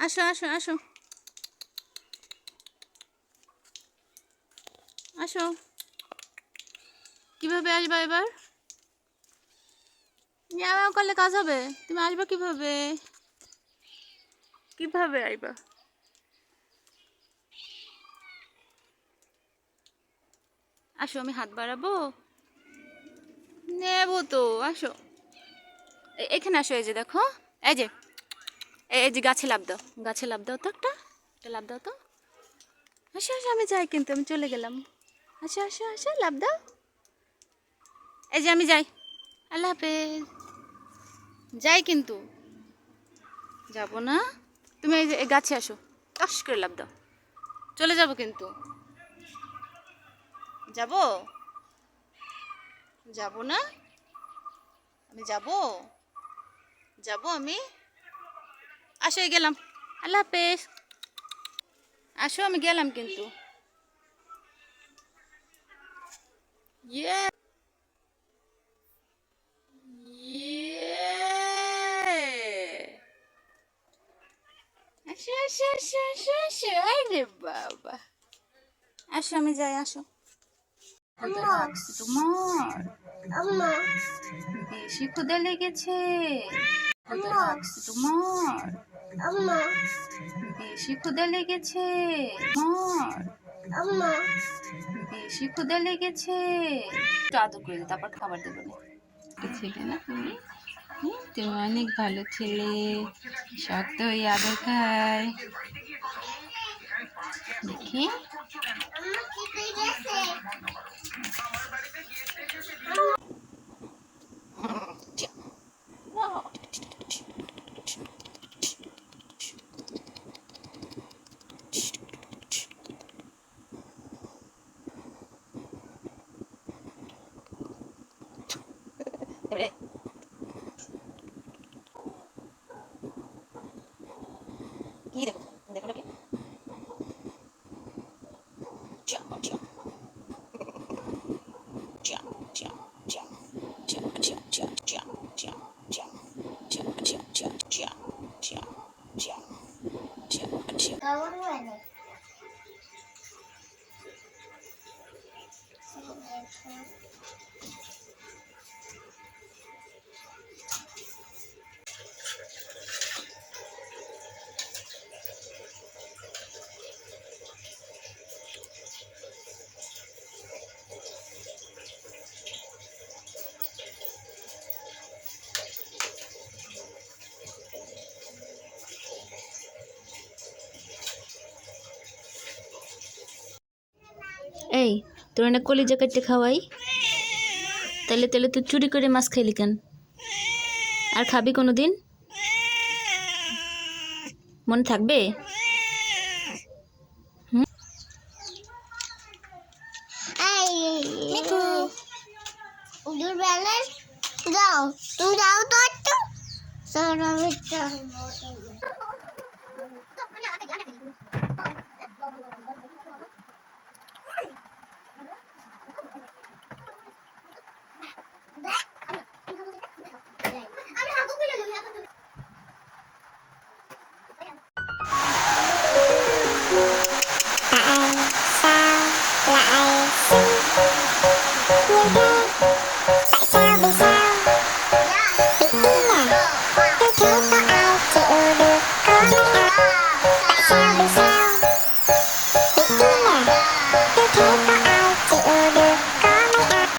আসো আসো আসো আসো। কিভাবে আসবা এবার? ইয়াও করলে কাজ হবে? তুমি আসবা কিভাবে? কিভাবে আইবা? আসো, আমি হাত বাড়াবো। নেবো তো, আসো। এখানে আসো, এই যে দেখো, এই যে এই যে গাছে লাফ দাও, গাছে লাফ দাও তো, একটা লাফ দাও তো। আসো আসো, আমি যাই কিন্তু, আমি চলে গেলাম। আসো আসো আসো, লাফ দাও। এই যে আমি যাই। আল্লাহ হাফেজ। যাই কিন্তু, যাবো না। তুমি এই যে এই গাছে আসো, টস করে লাফ দাও। চলে যাবো কিন্তু। যাবো? যাবো না? আমি যাবো, যাবো আমি। আসো, এই গেলাম। আল্লাহ হাফেজ। আসো, আমি গেলাম কিন্তু। ইয়ে ইয়ে আসো আসো আসো আসো আসো, আরে বাবা। আসো, আমি যাই, আসো। ক্ষুধা লাগছে তোমার? বেশি ক্ষুধা লেগেছে? ক্ষুধা লাগছে তোমার? বেশি ক্ষুধা লেগেছে তোমার? বেশি ক্ষুধা লেগেছে? একটু আদর করে দিই, তারপর খাবার দেবো না। ছেলে না তুমি? তুমি অনেক ভালো ছেলে, শক্ত হয়ে আদর খায়। দেখি কি দেখো, দেখো কি এই, তোর না কলিজা কেটে খাওয়াই, তাহলে তাহলে তুই চুরি করে মাছ খাইলি কেন? আর খাবি কোনো দিন? মনে থাকবে? যাও, তুমি যাও তো একটু।